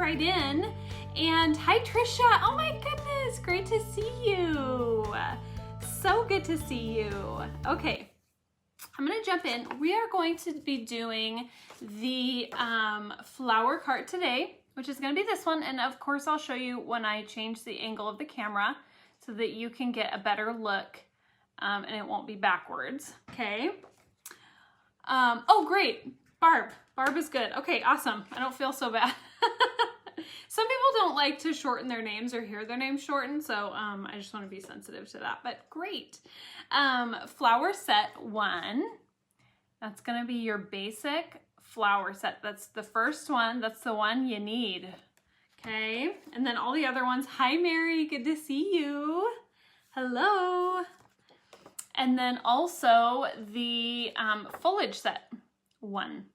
right in. And hi, Trisha. Oh my goodness, great to see you. So good to see you. Okay, I'm gonna jump in. We are going to be doing the flower cart today, which is gonna be this one. And of course, I'll show you when I change the angle of the camera so that you can get a better look and it won't be backwards, okay? Oh, great, Barb. Barb is good. Okay, awesome. I don't feel so bad. Some people don't like to shorten their names or hear their names shortened, so I just want to be sensitive to that, but great. Flower set 1. That's going to be your basic flower set. That's the first one. That's the one you need. Okay, and then all the other ones. Hi, Mary. Good to see you. Hello. And then also the foliage set 1.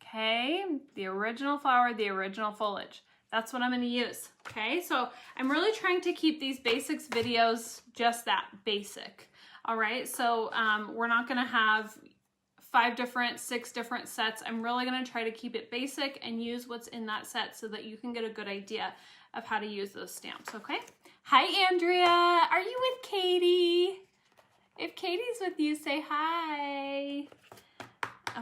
Okay, the original flower, the original foliage. That's what I'm going to use. Okay, so I'm really trying to keep these basics videos just that, basic. All right, so we're not going to have 6 different sets. I'm really going to try to keep it basic and use what's in that set so that you can get a good idea of how to use those stamps. Okay. Hi, Andrea. Are you with Katie? If Katie's with you, say hi.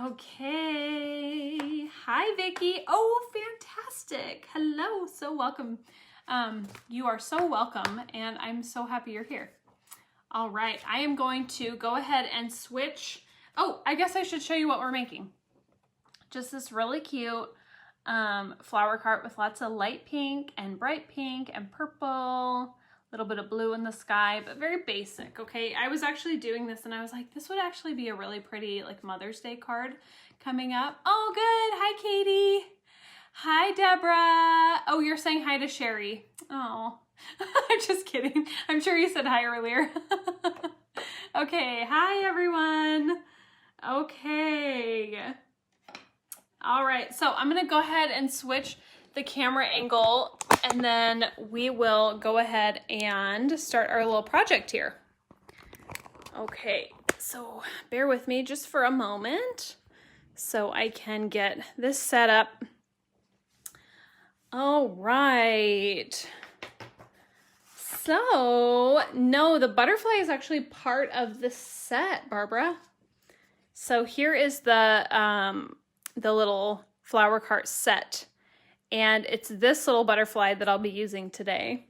Okay. Hi, Vicki. Oh, fantastic. Hello. So welcome. You are so welcome, and I'm so happy you're here. All right. I am going to go ahead and switch. Oh, I guess I should show you what we're making. Just this really cute flower cart with lots of light pink and bright pink and purple. Little bit of blue in the sky, but very basic, okay? I was actually doing this and I was like, this would actually be a really pretty like Mother's Day card coming up. Oh, good. Hi, Katie. Hi, Deborah. Oh, you're saying hi to Sherry. Oh, I'm just kidding. I'm sure you said hi earlier. Okay. Hi, everyone. Okay. All right. So I'm going to go ahead and switch the camera angle, and then we will go ahead and start our little project here. Okay, so bear with me just for a moment so I can get this set up. All right. So, no, the butterfly is actually part of the set, Barbara. So here is the little flower cart set. And it's this little butterfly that I'll be using today.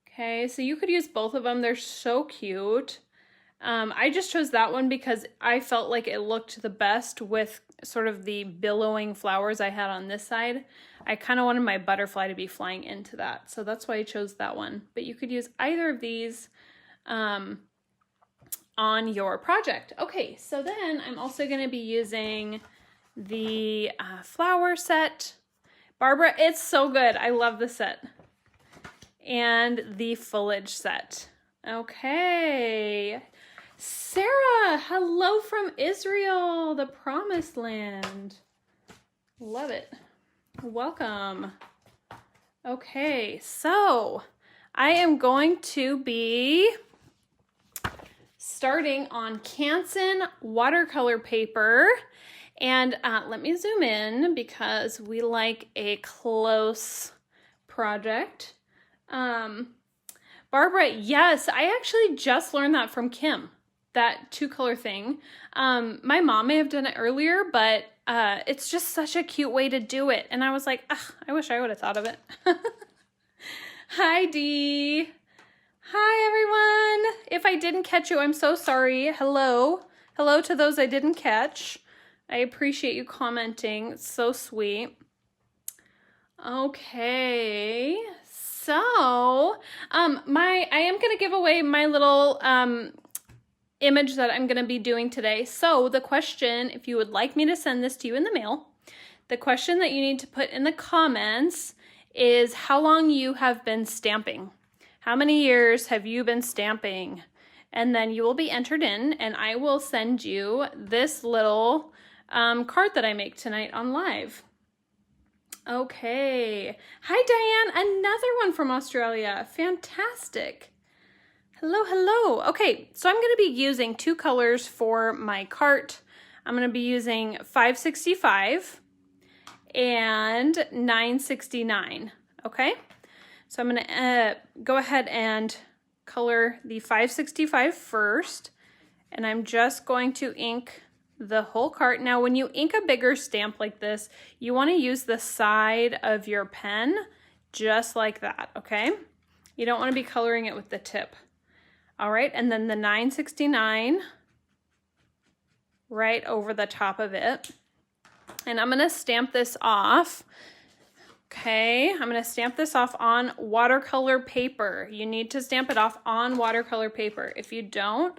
Okay, so you could use both of them. They're so cute. I just chose that one because I felt like it looked the best with sort of the billowing flowers I had on this side. I kind of wanted my butterfly to be flying into that. So that's why I chose that one. But you could use either of these on your project. Okay, so then I'm also going to be using the flower set. Barbara, it's so good. I love the set. And the foliage set. Okay. Sarah, hello from Israel, the promised land. Love it. Welcome. Okay, so I am going to be starting on Canson watercolor paper. And let me zoom in because we like a close project. Barbara, yes, I actually just learned that from Kim, that 2-color thing. My mom may have done it earlier, but it's just such a cute way to do it. And I was like, I wish I would have thought of it. Hi, Dee. Hi, everyone. If I didn't catch you, I'm so sorry. Hello. Hello to those I didn't catch. I appreciate you commenting. It's so sweet. Okay, so I am going to give away my little image that I'm going to be doing today. So the question, if you would like me to send this to you in the mail, the question that you need to put in the comments is how long you have been stamping. How many years have you been stamping? And then you will be entered in, and I will send you this little card that I make tonight on live. Okay. Hi, Diane. Another one from Australia. Fantastic. Hello, hello. Okay, so I'm going to be using 2 colors for my cart. I'm going to be using 565 and $9.69. Okay, so I'm gonna go ahead and color the 565 first, and I'm just going to ink the whole cart. Now, when you ink a bigger stamp like this, you want to use the side of your pen just like that, okay? You don't want to be coloring it with the tip. All right, and then the $9.69 right over the top of it. And I'm gonna stamp this off. Okay, I'm gonna stamp this off on watercolor paper. You need to stamp it off on watercolor paper. If you don't,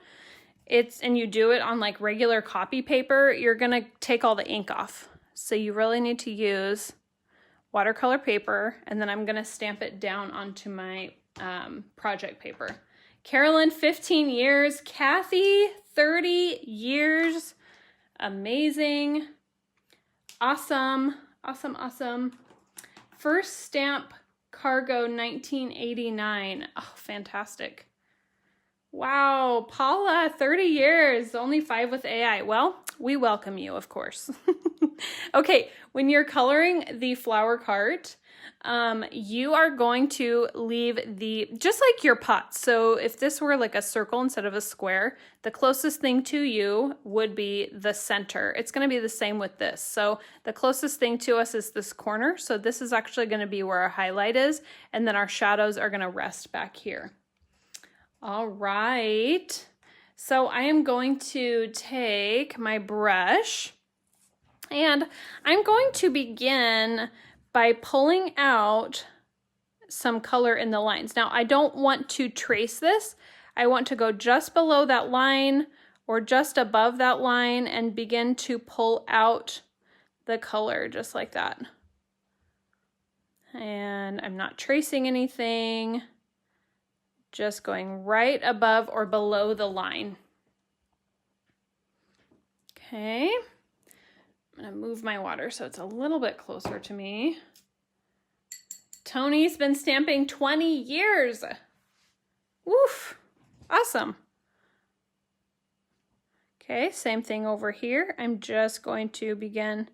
and you do it on like regular copy paper, you're gonna take all the ink off. So you really need to use watercolor paper, and then I'm gonna stamp it down onto my project paper. Carolyn, 15 years. Kathy, 30 years. Amazing. Awesome, awesome, awesome. First stamp cargo, 1989. Oh, fantastic. Wow, Paula, 30 years, only 5 with AI. Well, we welcome you, of course. Okay, when you're coloring the flower cart, you are going to leave just like your pot. So if this were like a circle instead of a square, the closest thing to you would be the center. It's going to be the same with this. So the closest thing to us is this corner. So this is actually going to be where our highlight is, and then our shadows are going to rest back here. All right, so I am going to take my brush, and I'm going to begin by pulling out some color in the lines. Now, I don't want to trace this. I want to go just below that line or just above that line and begin to pull out the color just like that. And I'm not tracing anything. Just going right above or below the line. Okay, I'm gonna move my water so it's a little bit closer to me. Tony's been stamping 20 years. Woof, awesome. Okay, same thing over here. I'm just going to begin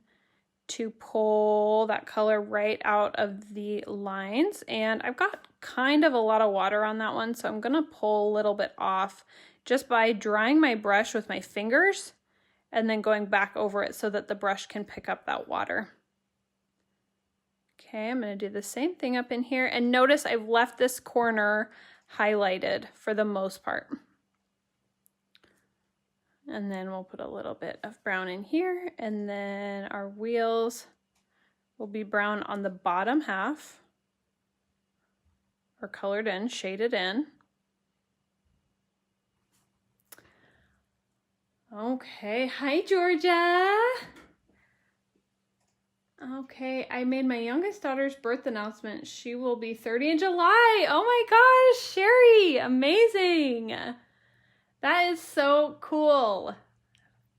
to pull that color right out of the lines, and I've got kind of a lot of water on that one, so I'm gonna pull a little bit off just by drying my brush with my fingers and then going back over it so that the brush can pick up that water. Okay, I'm gonna do the same thing up in here, and notice I've left this corner highlighted for the most part. And then we'll put a little bit of brown in here, and then our wheels will be brown on the bottom half, or colored in, shaded in. Okay, hi Georgia. Okay, I made my youngest daughter's birth announcement. She will be 30 in July. Oh my gosh, Sherry, amazing. That is so cool.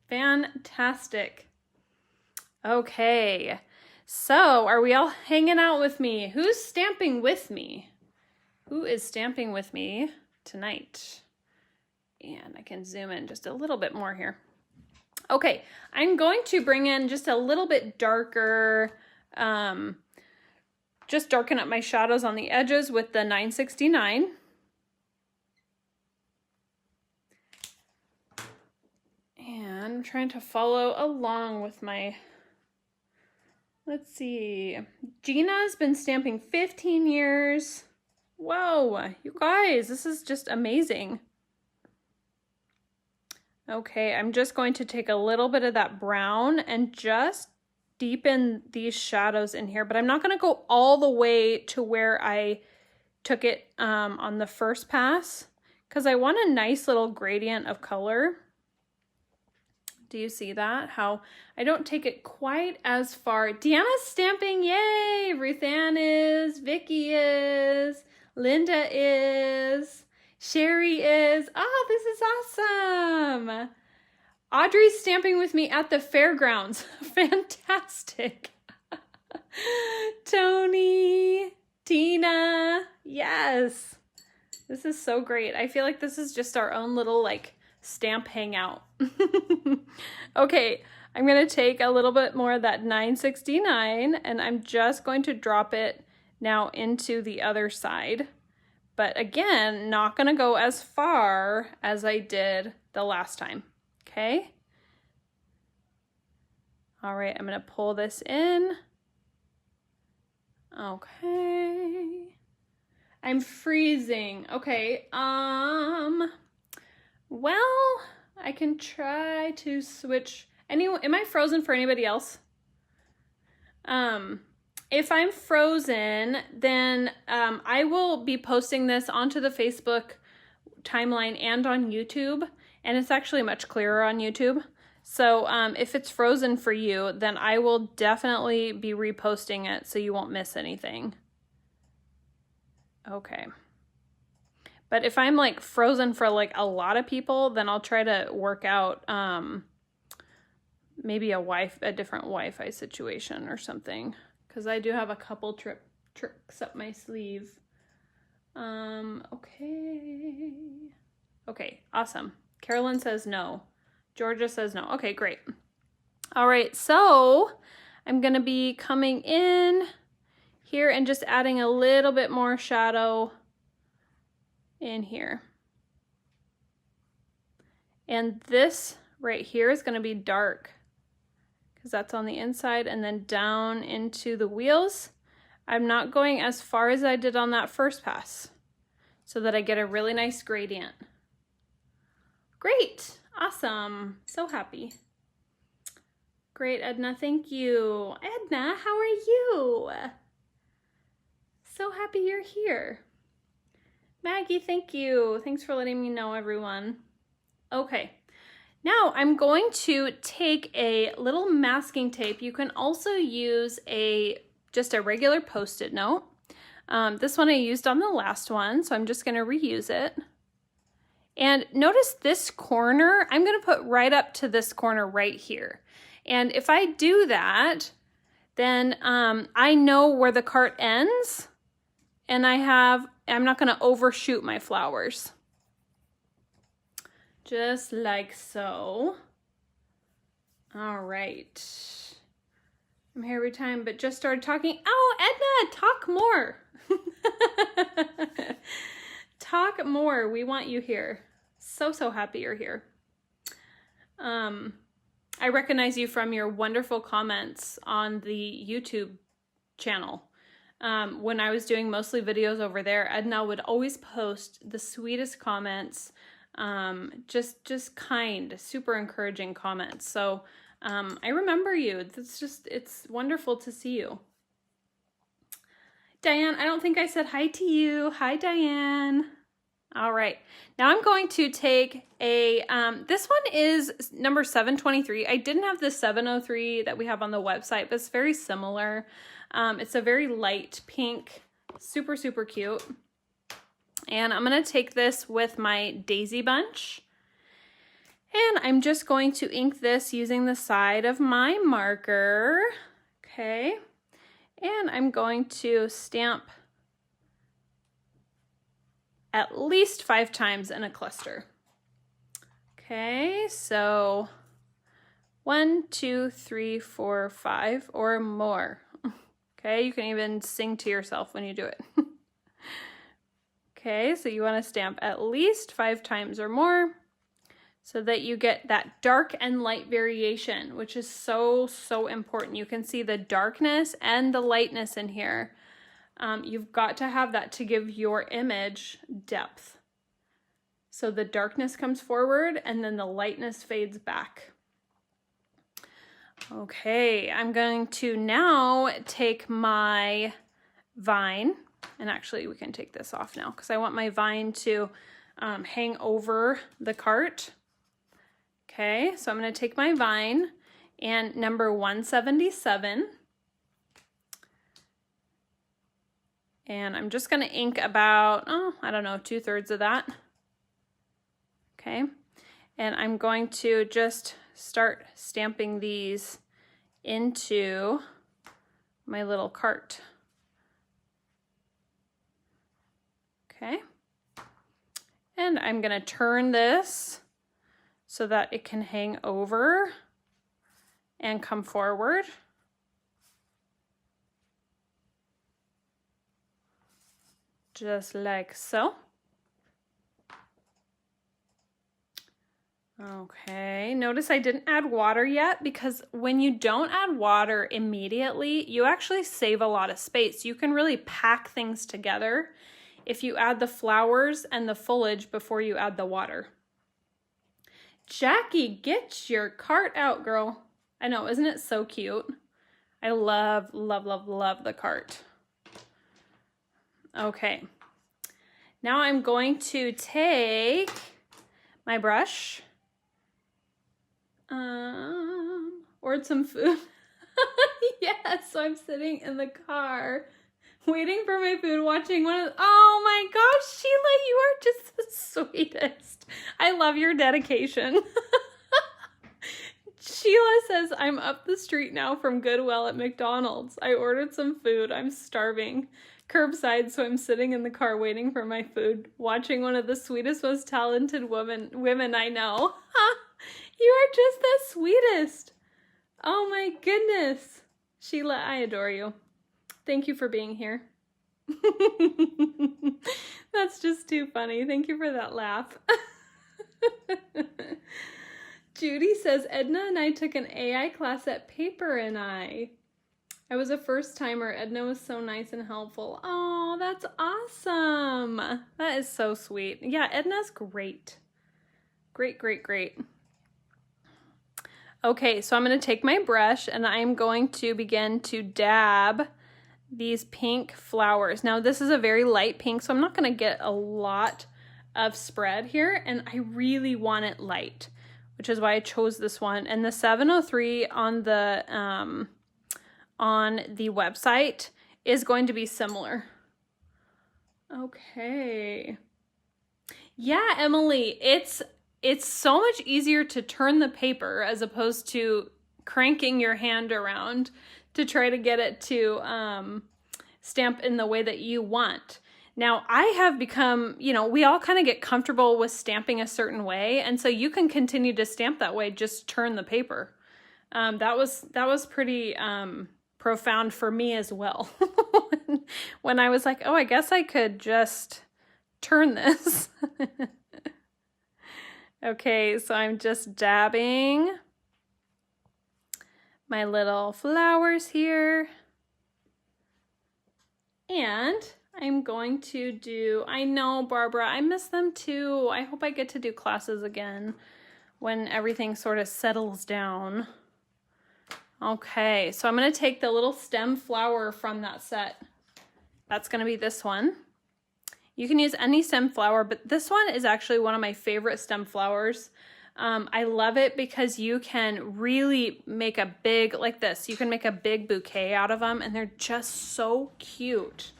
Fantastic. Okay, so are we all hanging out with me? Who's stamping with me? Who is stamping with me tonight? And I can zoom in just a little bit more here. Okay, I'm going to bring in just a little bit darker, just darken up my shadows on the edges with the 969. And I'm trying to follow along with my, let's see, Gina's been stamping 15 years. Whoa, you guys, this is just amazing. Okay, I'm just going to take a little bit of that brown and just deepen these shadows in here, but I'm not going to go all the way to where I took it on the first pass, because I want a nice little gradient of color. Do you see that? How I don't take it quite as far. Deanna's stamping, yay! Ruth Ann is, Vicky is, Linda is, Sherry is. Oh, this is awesome. Audrey's stamping with me at the fairgrounds. Fantastic. Tony, Tina, yes. This is so great. I feel like this is just our own little like stamp hangout. Okay, I'm gonna take a little bit more of that 969 and I'm just going to drop it now into the other side. But again, not gonna go as far as I did the last time, okay? All right, I'm gonna pull this in. Okay. I'm freezing. Okay, well, I can try to switch. Am I frozen for anybody else? If I'm frozen, then I will be posting this onto the Facebook timeline and on YouTube, and it's actually much clearer on YouTube. So if it's frozen for you, then I will definitely be reposting it so you won't miss anything. Okay. But if I'm like frozen for like a lot of people, then I'll try to work out maybe a different Wi-Fi situation or something, because I do have a couple tricks up my sleeve. Okay. Okay, awesome. Carolyn says no. Georgia says no. Okay, great. All right, so I'm gonna be coming in here and just adding a little bit more shadow in here. And this right here is gonna be dark because that's on the inside, and then down into the wheels. I'm not going as far as I did on that first pass so that I get a really nice gradient. Great, awesome, so happy. Great, Edna, thank you. Edna, how are you? So happy you're here. Maggie, thank you. Thanks for letting me know, everyone. Okay, now I'm going to take a little masking tape. You can also use just a regular Post-it note. This one I used on the last one, so I'm just gonna reuse it. And notice this corner, I'm gonna put right up to this corner right here. And if I do that, then I know where the cart ends, and I'm not gonna overshoot my flowers. Just like so. All right. I'm here every time, but just started talking. Oh, Edna, talk more. Talk more. We want you here. So happy you're here. I recognize you from your wonderful comments on the YouTube channel. When I was doing mostly videos over there, Edna would always post the sweetest comments, just kind, super encouraging comments. So I remember you. It's wonderful to see you. Diane, I don't think I said hi to you. Hi, Diane. All right, now I'm going to take this one is number 723. I didn't have the 703 that we have on the website, but it's very similar. It's a very light pink, super cute. And I'm gonna take this with my Daisy Bunch. And I'm just going to ink this using the side of my marker, okay? And I'm going to stamp at least 5 times in a cluster. Okay, so 1, 2, 3, 4, 5 or more. Okay, you can even sing to yourself when you do it. Okay, so you want to stamp at least 5 times or more so that you get that dark and light variation, which is so important. You can see the darkness and the lightness in here. You've got to have that to give your image depth. So the darkness comes forward and then the lightness fades back. Okay, I'm going to now take my vine, and actually we can take this off now because I want my vine to hang over the cart. Okay, so I'm going to take my vine and number 177. And I'm just going to ink about, I don't know, 2/3 of that. Okay. And I'm going to just start stamping these into my little cart. Okay. And I'm going to turn this so that it can hang over and come forward. Just like so. Okay, notice I didn't add water yet because when you don't add water immediately, you actually save a lot of space. You can really pack things together if you add the flowers and the foliage before you add the water. Jackie, get your cart out, girl. I know, isn't it so cute? I love, love, love, love the cart. Okay, now I'm going to take my brush. Ordered some food. Yes, so I'm sitting in the car waiting for my food, watching one of, oh my gosh, Sheila, you are just the sweetest. I love your dedication. Sheila says, I'm up the street now from Goodwill at McDonald's. I ordered some food. I'm starving. Curbside, so I'm sitting in the car waiting for my food, watching one of the sweetest, most talented women I know. You are just the sweetest. Oh my goodness. Sheila, I adore you. Thank you for being here. That's just too funny. Thank you for that laugh. Judy says, Edna and I took an AI class at Paper and I was a first timer. Edna was so nice and helpful. Oh, that's awesome. That is so sweet. Yeah, Edna's great. Great, great, great. Okay, so I'm going to take my brush and I'm going to begin to dab these pink flowers. Now this is a very light pink, so I'm not going to get a lot of spread here, and I really want it light, which is why I chose this one. And the 703 on the website is going to be similar. Okay. Yeah, Emily, it's so much easier to turn the paper as opposed to cranking your hand around to try to get it to stamp in the way that you want. Now, I have become, you know, we all kind of get comfortable with stamping a certain way, and so you can continue to stamp that way, just turn the paper. That was pretty profound for me as well. When I was like, oh, I guess I could just turn this. Okay, so I'm just dabbing my little flowers here. And I'm going to do, I know, Barbara, I miss them too. I hope I get to do classes again when everything sort of settles down. Okay, so I'm going to take the little stem flower from that set. That's going to be this one. You can use any stem flower, but this one is actually one of my favorite stem flowers. I love it because you can really make a big, like this, you can make a big bouquet out of them, and they're just so cute.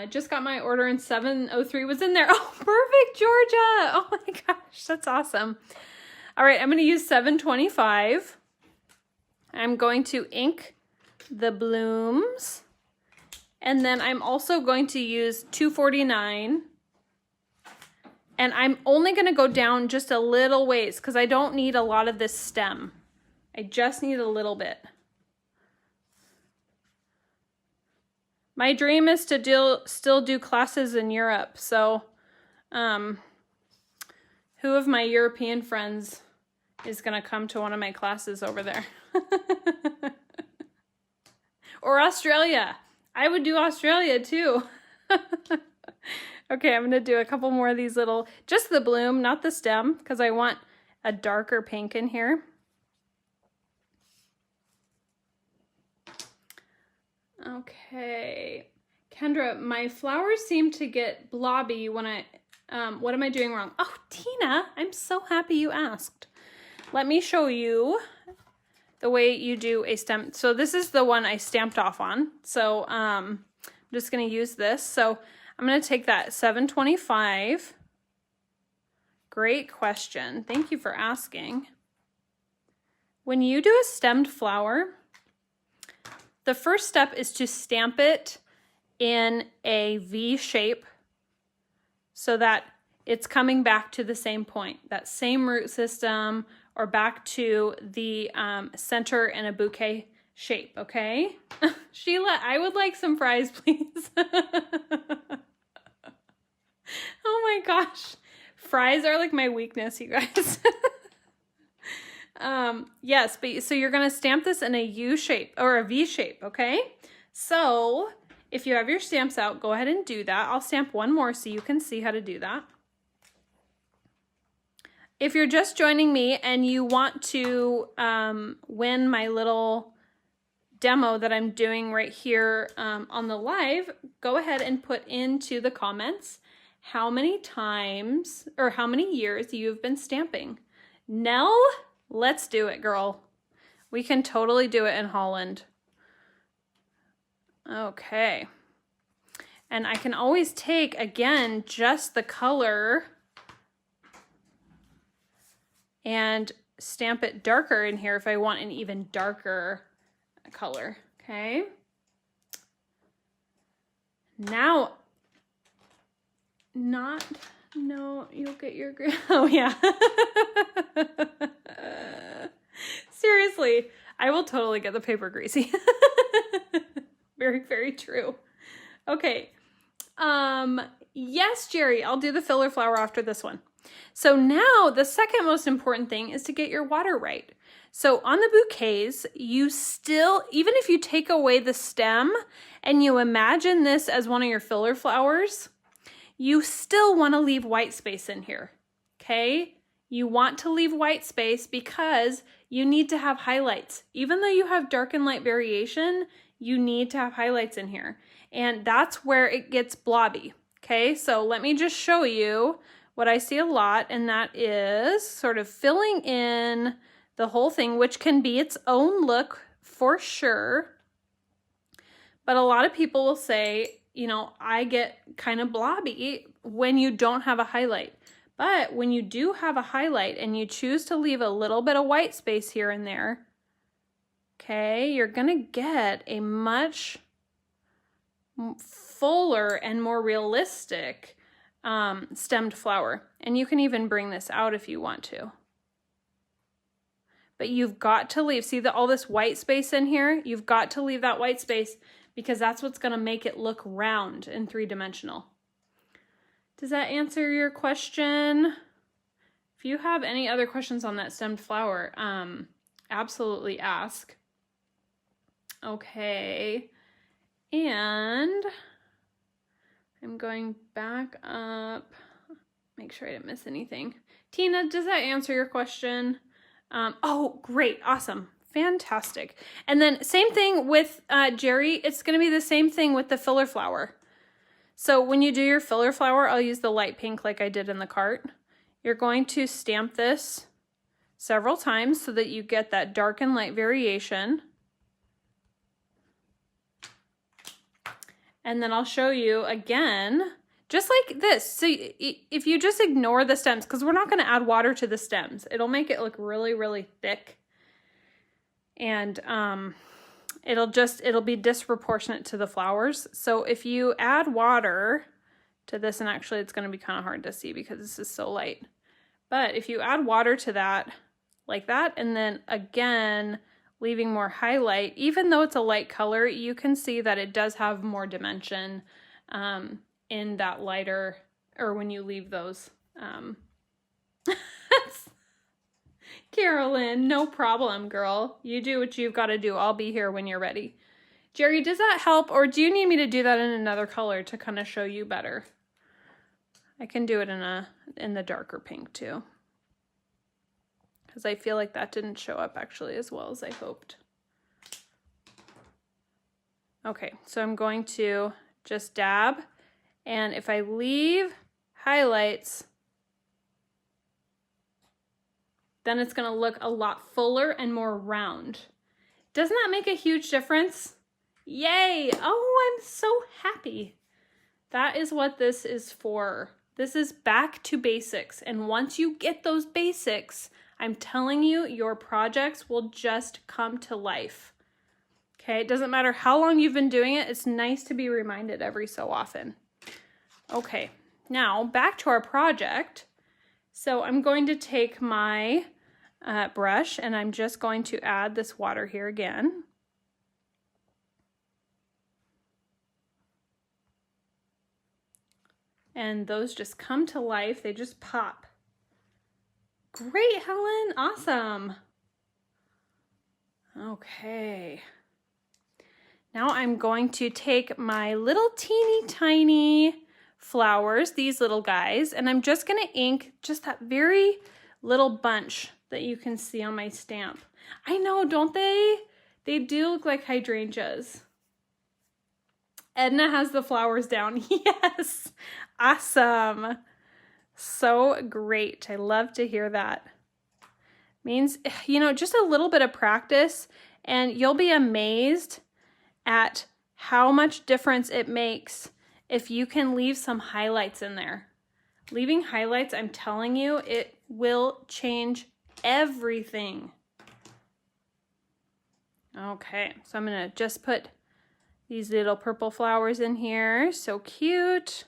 Just got my order and 703 was in there. Oh, perfect, Georgia. Oh my gosh, that's awesome. All right, I'm going to use 725. I'm going to ink the blooms. And then I'm also going to use 249. And I'm only going to go down just a little ways because I don't need a lot of this stem. I just need a little bit. My dream is to still do classes in Europe. So who of my European friends is going to come to one of my classes over there? Or Australia. I would do Australia too. Okay, I'm going to do a couple more of these little, just the bloom, not the stem, because I want a darker pink in here. Okay. Kendra, my flowers seem to get blobby when I, what am I doing wrong? Oh, Tina, I'm so happy you asked. Let me show you the way you do a stem. So this is the one I stamped off on. So I'm just going to use this. So I'm going to take that 725. Great question. Thank you for asking. When you do a stemmed flower, the first step is to stamp it in a V shape so that it's coming back to the same point, that same root system or back to the center in a bouquet shape, okay? Sheila, I would like some fries, please. Oh my gosh. Fries are like my weakness, you guys. Yes, but so you're gonna stamp this in a U shape or a V shape, okay? So if you have your stamps out, go ahead and do that. I'll stamp one more so you can see how to do that. If you're just joining me and you want to win my little demo that I'm doing right here on the live, go ahead and put into the comments how many times or how many years you've been stamping. Nell, let's do it, girl. We can totally do it in Holland. Okay. And I can always take, again, just the color and stamp it darker in here if I want an even darker color, okay? Now, no, you'll get your, oh yeah. Seriously, I will totally get the paper greasy. Very, very true. Okay. Yes, Jerry, I'll do the filler flower after this one. So now the second most important thing is to get your water right. So on the bouquets, you still, even if you take away the stem and you imagine this as one of your filler flowers, you still want to leave white space in here, okay? You want to leave white space because you need to have highlights. Even though you have dark and light variation, you need to have highlights in here. And that's where it gets blobby, okay? So let me just show you what I see a lot, and that is sort of filling in the whole thing, which can be its own look for sure. But a lot of people will say, you know, I get kind of blobby when you don't have a highlight. But when you do have a highlight and you choose to leave a little bit of white space here and there, okay, you're gonna get a much fuller and more realistic stemmed flower. And you can even bring this out if you want to. But you've got to leave, see all this white space in here? You've got to leave that white space because that's what's gonna make it look round and three-dimensional. Does that answer your question? If you have any other questions on that stemmed flower, absolutely ask. Okay, and I'm going back up, make sure I didn't miss anything. Tina, does that answer your question? Oh, great, awesome, fantastic. And then same thing with Jerry, it's gonna be the same thing with the filler flower. So when you do your filler flower, I'll use the light pink like I did in the cart. You're going to stamp this several times so that you get that dark and light variation. And then I'll show you again, just like this. So if you just ignore the stems, because we're not going to add water to the stems, it'll make it look really, really thick. And it'll be disproportionate to the flowers. So if you add water to this, and actually it's going to be kind of hard to see because this is so light. But if you add water to that, like that, and then again, leaving more highlight, even though it's a light color, you can see that it does have more dimension in that lighter, or when you leave those. Carolyn, no problem, girl. You do what you've got to do. I'll be here when you're ready. Jerry, does that help, or do you need me to do that in another color to kind of show you better? I can do it in the darker pink too, because I feel like that didn't show up actually as well as I hoped. Okay, so I'm going to just dab, and if I leave highlights, then it's going to look a lot fuller and more round. Doesn't that make a huge difference? Yay! Oh, I'm so happy. That is what this is for. This is back to basics. And once you get those basics, I'm telling you, your projects will just come to life. Okay, it doesn't matter how long you've been doing it. It's nice to be reminded every so often. Okay, now back to our project. So I'm going to take my brush, and I'm just going to add this water here again. And those just come to life. They just pop. Great, Helen. Awesome. Okay. Now I'm going to take my little teeny tiny flowers, these little guys, and I'm just going to ink just that very little bunch that you can see on my stamp. I know, don't they? They do look like hydrangeas. Edna has the flowers down. Yes. Awesome. So great. I love to hear that. Means, you know, just a little bit of practice and you'll be amazed at how much difference it makes if you can leave some highlights in there. Leaving highlights, I'm telling you, it will change everything. Okay, so I'm gonna just put these little purple flowers in here. So cute.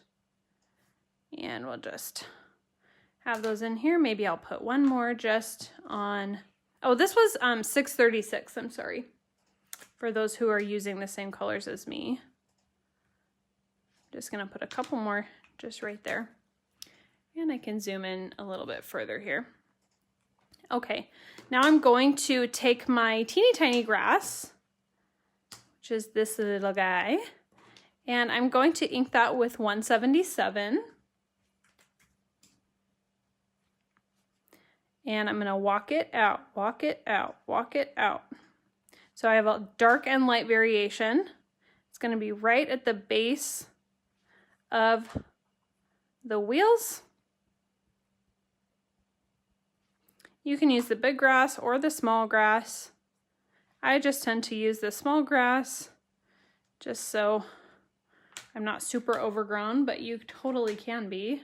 And we'll just have those in here. Maybe I'll put one more just on. Oh, this was 636, I'm sorry. For those who are using the same colors as me. Just gonna put a couple more just right there. And I can zoom in a little bit further here. Okay, now I'm going to take my teeny tiny grass, which is this little guy, and I'm going to ink that with 177. And I'm gonna walk it out, walk it out, walk it out. So I have a dark and light variation. It's gonna be right at the base of the wheels. You can use the big grass or the small grass. I just tend to use the small grass just so I'm not super overgrown, but you totally can be.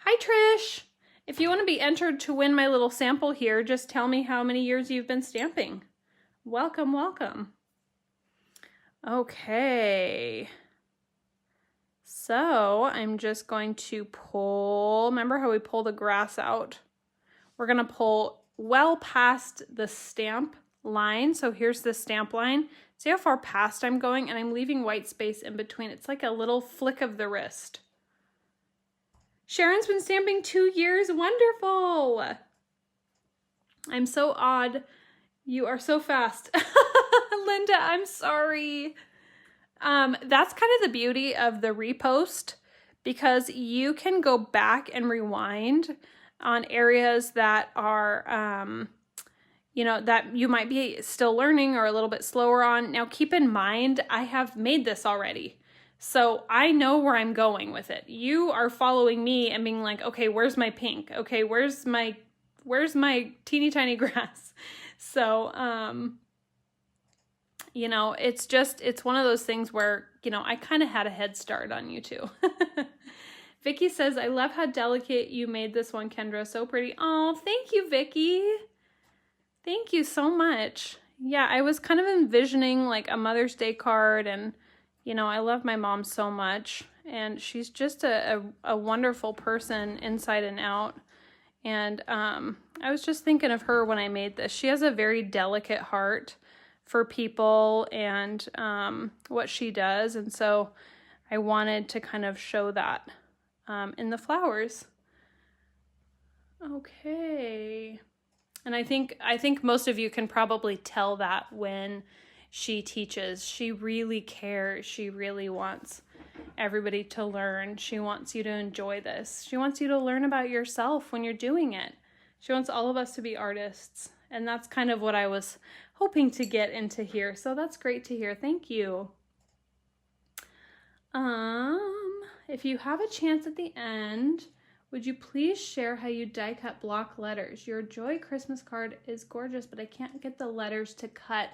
Hi, Trish. If you want to be entered to win my little sample here, just tell me how many years you've been stamping. Welcome, welcome. Okay. So I'm just going to pull, remember how we pull the grass out? We're going to pull well past the stamp line. So here's the stamp line. See how far past I'm going? And I'm leaving white space in between. It's like a little flick of the wrist. Sharon's been stamping 2 years. Wonderful. I'm so odd. You are so fast. Linda, I'm sorry. That's kind of the beauty of the repost, because you can go back and rewind on areas that are, you know, that you might be still learning or a little bit slower on. Now, keep in mind, I have made this already. So I know where I'm going with it. You are following me and being like, okay, where's my pink? Okay, where's my teeny tiny grass? So, you know, it's one of those things where, you know, I kind of had a head start on you too. Vicky says, I love how delicate you made this one, Kendra. So pretty. Oh, thank you, Vicky. Thank you so much. Yeah, I was kind of envisioning like a Mother's Day card, and, you know, I love my mom so much, and she's just a wonderful person inside and out. And I was just thinking of her when I made this. She has a very delicate heart for people and what she does. And so I wanted to kind of show that in the flowers. Okay. And I think most of you can probably tell that when she teaches. She really cares. She really wants everybody to learn. She wants you to enjoy this. She wants you to learn about yourself when you're doing it. She wants all of us to be artists. And that's kind of what I was hoping to get into here. So that's great to hear. Thank you. If you have a chance at the end, would you please share how you die cut block letters? Your Joy Christmas card is gorgeous, but I can't get the letters to cut.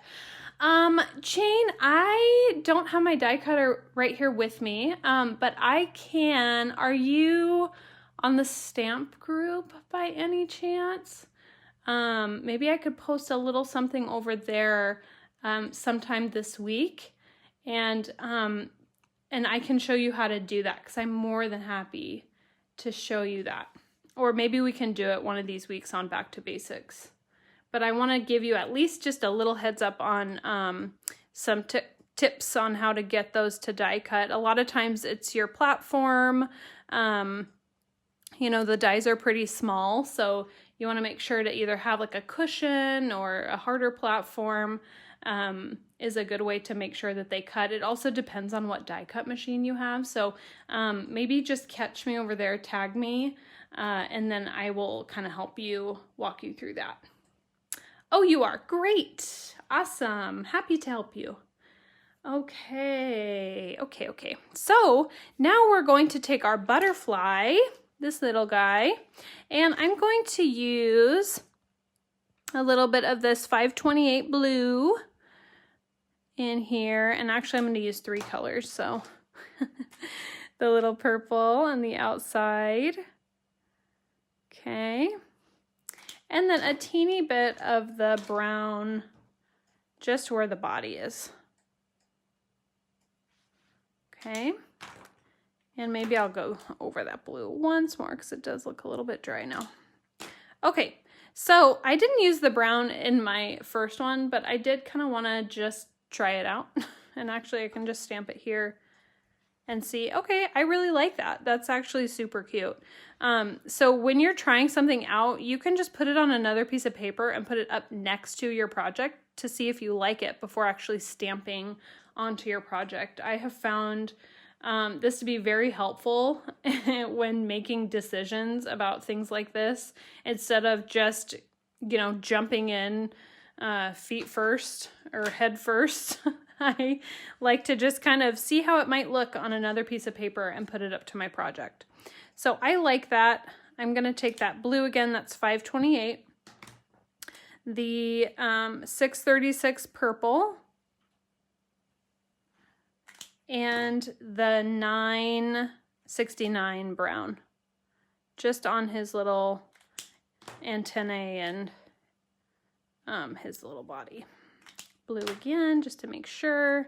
Jane, I don't have my die cutter right here with me, but I can. Are you on the stamp group by any chance? Maybe I could post a little something over there sometime this week, and I can show you how to do that, because I'm more than happy to show you that. or maybe we can do it one of these weeks on Back to Basics. But I want to give you at least just a little heads up on some tips on how to get those to die cut. A lot of times it's your platform. You know, the dies are pretty small, so you want to make sure to either have like a cushion or a harder platform is a good way to make sure that they cut. It also depends on what die cut machine you have. So maybe just catch me over there, tag me, and then I will kind of walk you through that. Oh, you are great. Awesome. Happy to help you. Okay. So now we're going to take our butterfly, this little guy, and I'm going to use a little bit of this 528 blue in here. And actually I'm going to use 3 colors. So the little purple on the outside. Okay. And then a teeny bit of the brown just where the body is. Okay. And maybe I'll go over that blue once more because it does look a little bit dry now. Okay, so I didn't use the brown in my first one, but I did kind of want to just try it out. And actually I can just stamp it here and see, okay, I really like that. That's actually super cute. So when you're trying something out, you can just put it on another piece of paper and put it up next to your project to see if you like it before actually stamping onto your project. I have found this to be very helpful when making decisions about things like this, instead of just, you know, jumping in feet first or head first. I like to just kind of see how it might look on another piece of paper and put it up to my project. So I like that. I'm going to take that blue again, that's 528, the 636 purple, and the 969 brown, just on his little antennae and his little body. Blue again, just to make sure.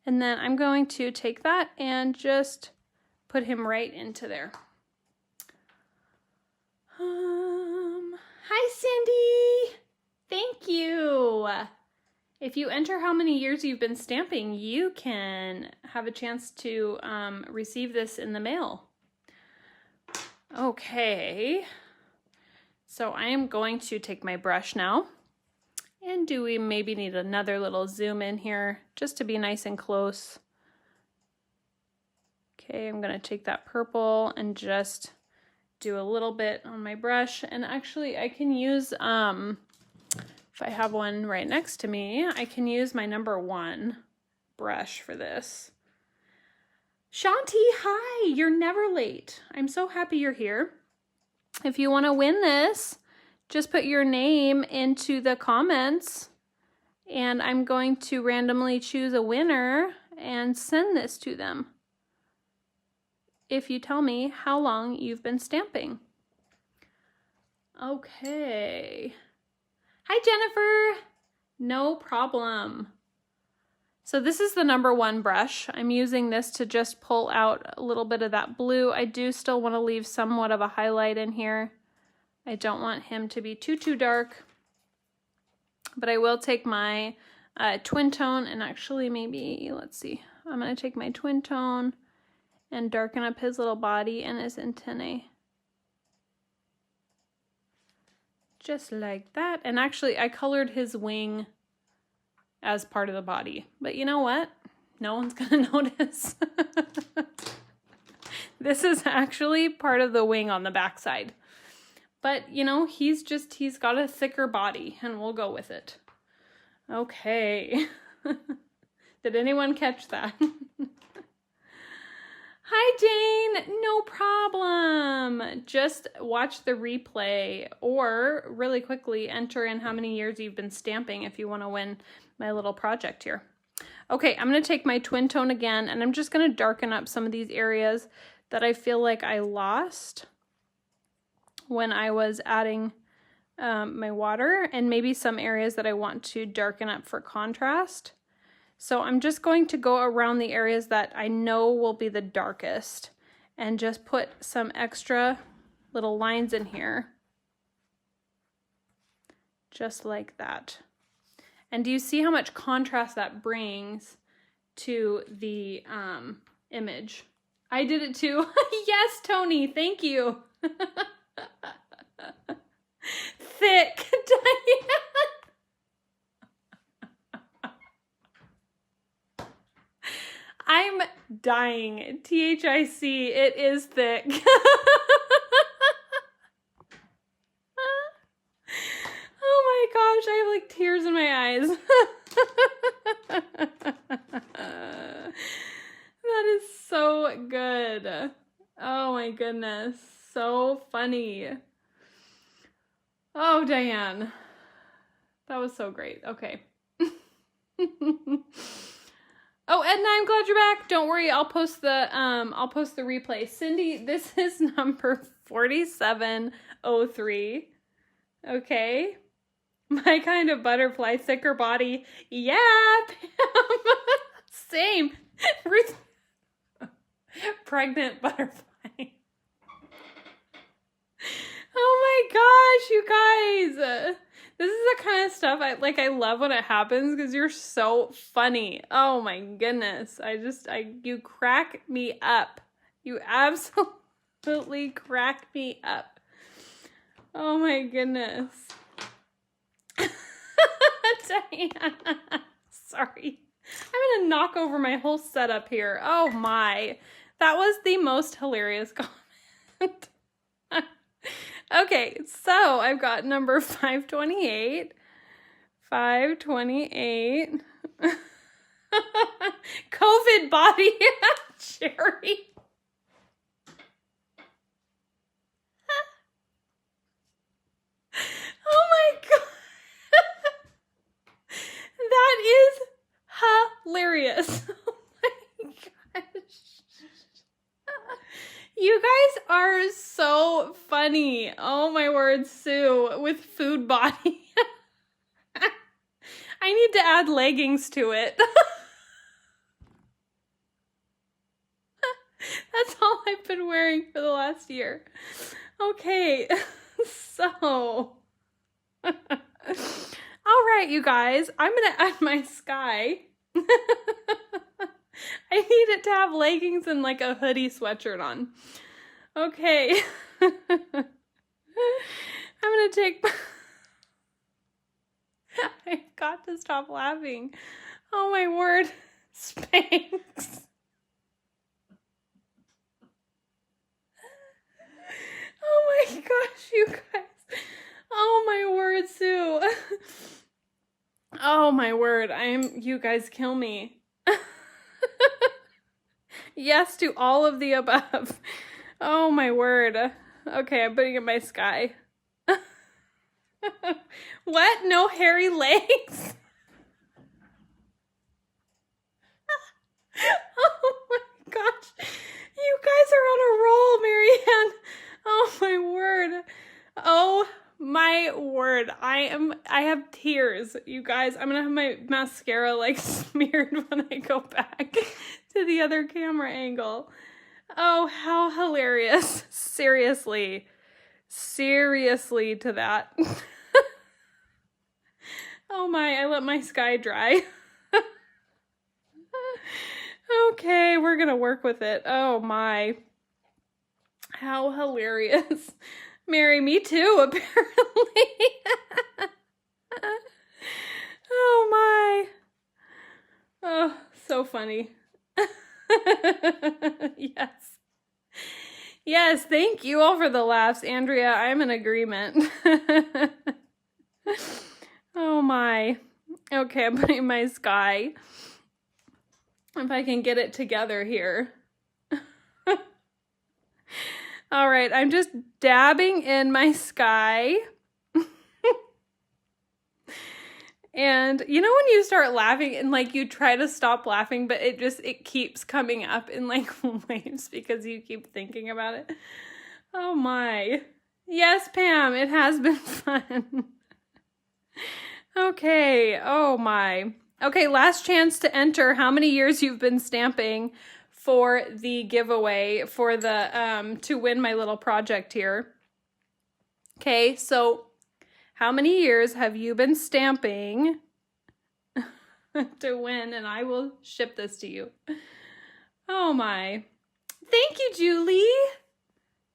And then I'm going to take that and just put him right into there. Hi, Cindy. Thank you. If you enter how many years you've been stamping, you can have a chance to receive this in the mail. Okay. So I am going to take my brush now. And do we maybe need another little zoom in here just to be nice and close? Okay, I'm going to take that purple and just do a little bit on my brush. And actually I can use, if I have one right next to me, I can use my number 1 brush for this. Shanti, hi, you're never late. I'm so happy you're here. If you want to win this, just put your name into the comments and I'm going to randomly choose a winner and send this to them if you tell me how long you've been stamping. Okay. Hi, Jennifer. No problem. So this is the number 1 brush. I'm using this to just pull out a little bit of that blue. I do still want to leave somewhat of a highlight in here. I don't want him to be too dark, but I will take my twin tone and actually maybe, let's see, I'm going to take my twin tone and darken up his little body and his antennae. Just like that. And actually I colored his wing as part of the body, but you know what? No one's going to notice. This is actually part of the wing on the back side. But, you know, he's got a thicker body, and we'll go with it. Okay. Did anyone catch that? Hi, Jane. No problem. Just watch the replay, or really quickly enter in how many years you've been stamping if you want to win my little project here. Okay, I'm going to take my twin tone again, and I'm just going to darken up some of these areas that I feel like I lost when I was adding my water, and maybe some areas that I want to darken up for contrast. So I'm just going to go around the areas that I know will be the darkest and just put some extra little lines in here. Just like that. And do you see how much contrast that brings to the image? I did it too. Yes, Tony, thank you. Thick, Diane. I'm dying. THIC, it is thick. Oh my gosh, I have like tears in my eyes. That is so good. Oh my goodness, so funny. Oh, Diane, that was so great. Okay. Oh, Edna, I'm glad you're back. Don't worry, I'll post the replay. Cindy, this is number 4703. Okay. My kind of butterfly, thicker body. Yeah, Pam. Same. Ruth. Pregnant butterfly. Oh my gosh, you guys. This is the kind of stuff I love when it happens because you're so funny. Oh my goodness. You crack me up. You absolutely crack me up. Oh my goodness. Diana. Sorry. I'm gonna knock over my whole setup here. Oh my. That was the most hilarious comment. Okay, so I've got number 528. 528. COVID body. Cherry. Oh my god. That is hilarious. Oh my gosh. You guys are so funny. Oh my word, Sue, with food body. I need to add leggings to it. That's all I've been wearing for the last year. Okay, so. All right, you guys, I'm gonna add my sky. I need it to have leggings and like a hoodie sweatshirt on. Okay. I'm gonna take... I've got to stop laughing. Oh my word. Spanx. Oh my gosh, you guys. Oh my word, Sue. Oh my word. You guys kill me. Yes to all of the above. Oh my word. Okay, I'm putting in my sky. What? No hairy legs? Oh my gosh. You guys are on a roll, Marianne. Oh my word. Oh my word. I have tears, you guys. I'm gonna have my mascara like smeared when I go back to the other camera angle. Oh, how hilarious. Seriously. Seriously to that. Oh my, I let my sky dry. Okay, we're gonna work with it. Oh my. How hilarious. Mary, me too, apparently. Oh my. Oh, so funny. Yes. Yes, thank you all for the laughs, Andrea. I'm in agreement. Oh my. Okay, I'm putting my sky. If I can get it together here. All right, I'm just dabbing in my sky. And you know when you start laughing and like you try to stop laughing, but it keeps coming up in like waves because you keep thinking about it. Oh my. Yes, Pam, it has been fun. Okay, oh my. Okay, last chance to enter how many years you've been stamping for the giveaway for the to win my little project here. Okay, so how many years have you been stamping to win? And I will ship this to you. Oh my. Thank you, Julie.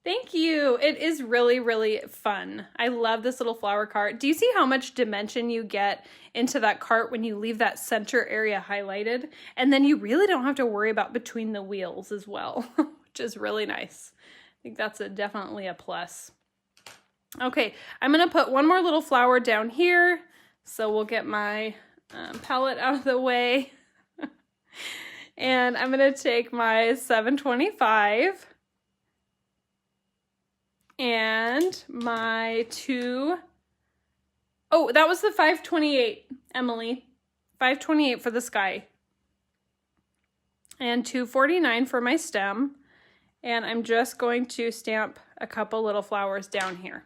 Thank you. It is really, really fun. I love this little flower cart. Do you see how much dimension you get into that cart when you leave that center area highlighted? And then you really don't have to worry about between the wheels as well, which is really nice. I think that's definitely a plus. Okay, I'm gonna put one more little flower down here. So we'll get my palette out of the way. And I'm gonna take my 725 and my oh, that was the 528, Emily. 528 for the sky. And 249 for my stem. And I'm just going to stamp a couple little flowers down here.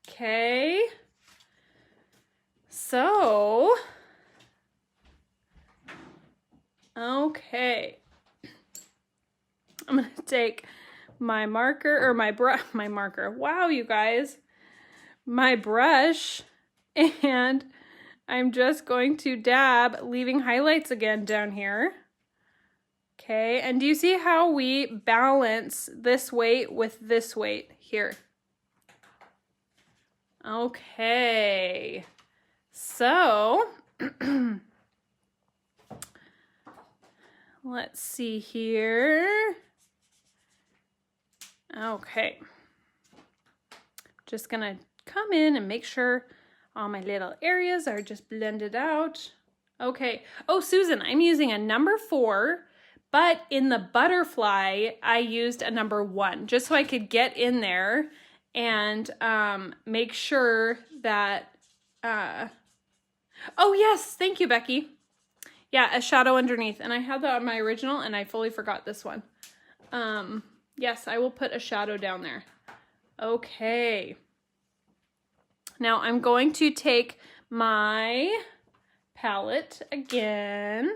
Okay. So, okay. I'm going to take my marker, or my marker. Wow, you guys. My brush, and I'm just going to dab, leaving highlights again down here. Okay, and do you see how we balance this weight with this weight here? Okay, so let's see here. Okay, just gonna come in and make sure all my little areas are just blended out. Okay, oh Susan, I'm using a number 4, but in the butterfly, I used a number 1, just so I could get in there and make sure that, oh yes, thank you, Becky. Yeah, a shadow underneath, and I had that on my original, and I fully forgot this one. Yes, I will put a shadow down there. Okay. Now I'm going to take my palette again,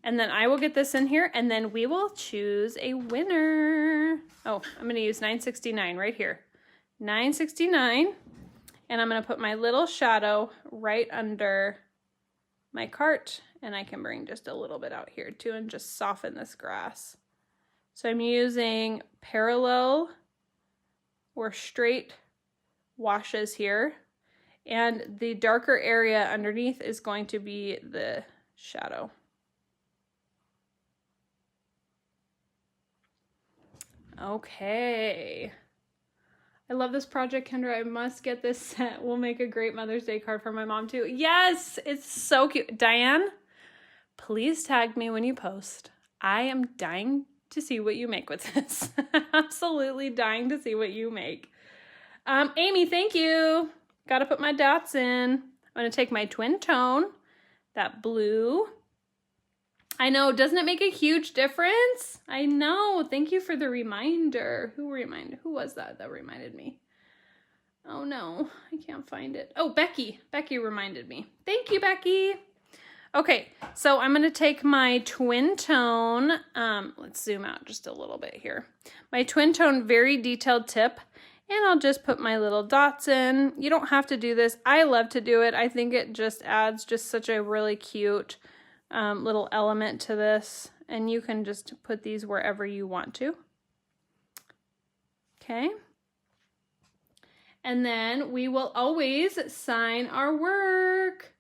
and then I will get this in here, and then we will choose a winner. Oh, I'm going to use 969 right here. 969, and I'm going to put my little shadow right under my cart, and I can bring just a little bit out here too and just soften this grass. So I'm using parallel or straight washes here, and the darker area underneath is going to be the shadow. Okay. I love this project, Kendra. I must get this set. We'll make a great Mother's Day card for my mom too. Yes, it's so cute. Diane, please tag me when you post. I am dying to see what you make with this. Absolutely dying to see what you make. Amy, thank you. Got to put my dots in. I'm going to take my twin tone, that blue. I know, doesn't it make a huge difference? I know. Thank you for the reminder. Who was that reminded me? Oh no, I can't find it. Oh, Becky. Becky reminded me. Thank you, Becky. Okay, so I'm going to take my twin tone. Let's zoom out just a little bit here. My twin tone very detailed tip, and I'll just put my little dots in. You don't have to do this. I love to do it. I think it just adds just such a really cute little element to this, and you can just put these wherever you want to. Okay. And then we will always sign our work.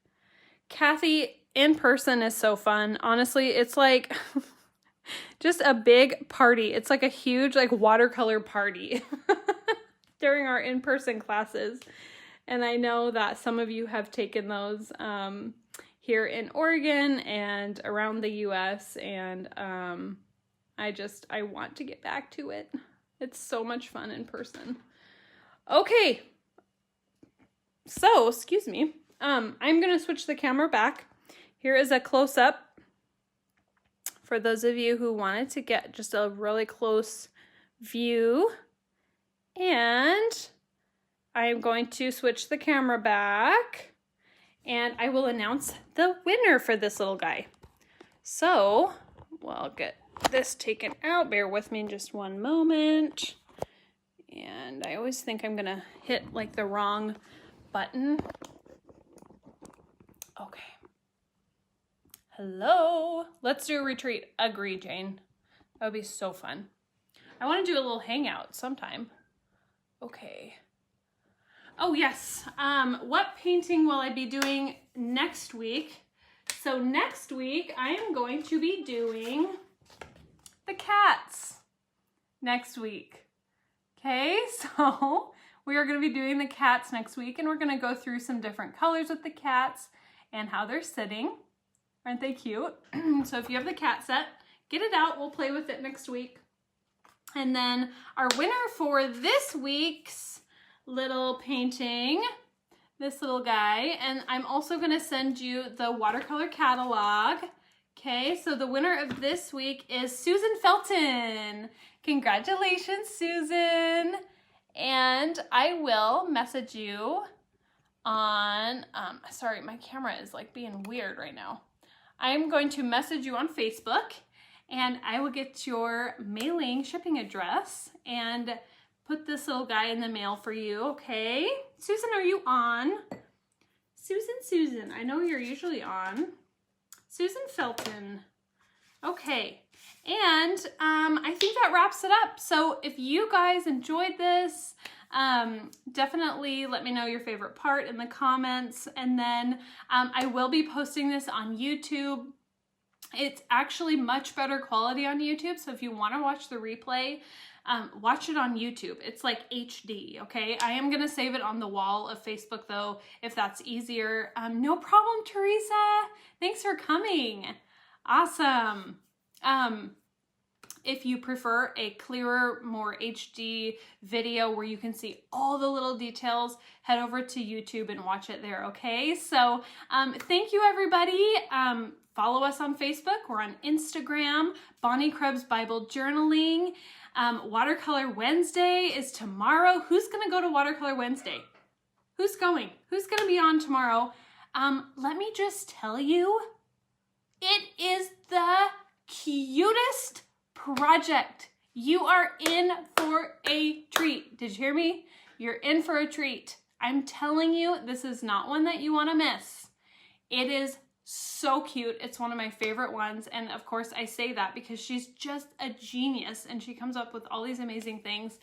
Kathy, in person is so fun. Honestly, it's like just a big party. It's like a huge like watercolor party during our in-person classes. And I know that some of you have taken those here in Oregon and around the US, and I want to get back to it. It's so much fun in person. Okay, so excuse me, I'm gonna switch the camera back. Here is a close-up for those of you who wanted to get just a really close view, and I'm going to switch the camera back, and I will announce the winner for this little guy. So, well, I'll get this taken out. Bear with me in just one moment. And end. I always think I'm gonna hit like the wrong button. Okay. Hello. Let's do a retreat. Agree, Jane. That would be so fun. I want to do a little hangout sometime. Okay. Oh yes. What painting will I be doing next week? So next week I am going to be doing the cats next week. Okay, so we are going to be doing the cats next week, and we're going to go through some different colors with the cats and how they're sitting. Aren't they cute? So if you have the cat set, get it out. We'll play with it next week. And then our winner for this week's little painting, this little guy, and I'm also going to send you the watercolor catalog. Okay, so the winner of this week is Susan Felton. Congratulations, Susan. And I will message you on, sorry, my camera is like being weird right now. I'm going to message you on Facebook, and I will get your mailing shipping address and put this little guy in the mail for you, okay? Susan, are you on? Susan, I know you're usually on. Susan Felton. Okay, and I think that wraps it up. So if you guys enjoyed this, definitely let me know your favorite part in the comments, and then I will be posting this on YouTube. It's actually much better quality on YouTube, so if you want to watch the replay, watch it on YouTube. It's like HD, okay? I am going to save it on the wall of Facebook, though, if that's easier. No problem, Teresa. Thanks for coming. Awesome. If you prefer a clearer, more HD video where you can see all the little details, head over to YouTube and watch it there, okay? So thank you, everybody. Follow us on Facebook. We're on Instagram, Bonnie Krebs Bible Journaling. Watercolor Wednesday is tomorrow. Who's going to go to Watercolor Wednesday? Who's going? Who's going to be on tomorrow? Let me just tell you, it is the cutest project. You are in for a treat. Did you hear me? You're in for a treat. I'm telling you, this is not one that you want to miss. It is so cute. It's one of my favorite ones. And of course I say that because she's just a genius and she comes up with all these amazing things.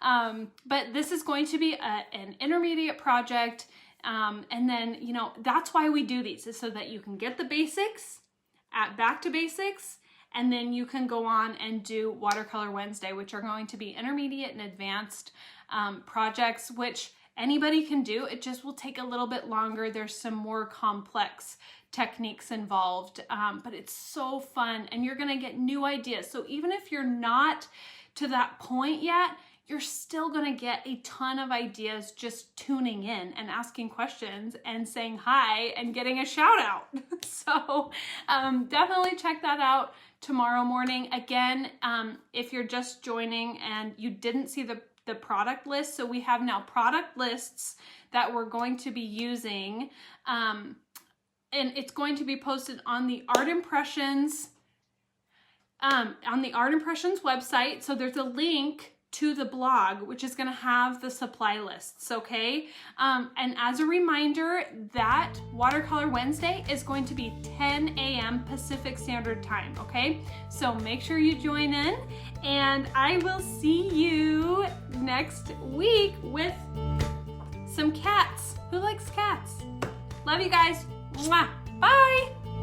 But this is going to be an intermediate project. And then, you know, that's why we do these, is so that you can get the basics, back to basics, and then you can go on and do Watercolor Wednesday, which are going to be intermediate and advanced projects, which anybody can do. It just will take a little bit longer. There's some more complex techniques involved, but it's so fun and you're gonna get new ideas. So even if you're not to that point yet, you're still gonna get a ton of ideas just tuning in and asking questions and saying hi and getting a shout out. So definitely check that out tomorrow morning. Again, if you're just joining and you didn't see the product list, so we have now product lists that we're going to be using, and it's going to be posted on the Art Impressions website. So there's a link to the blog, which is going to have the supply lists, okay? And as a reminder, that Watercolor Wednesday is going to be 10 a.m. Pacific Standard Time, okay? So make sure you join in, and I will see you next week with some cats. Who likes cats? Love you guys. Mwah. Bye.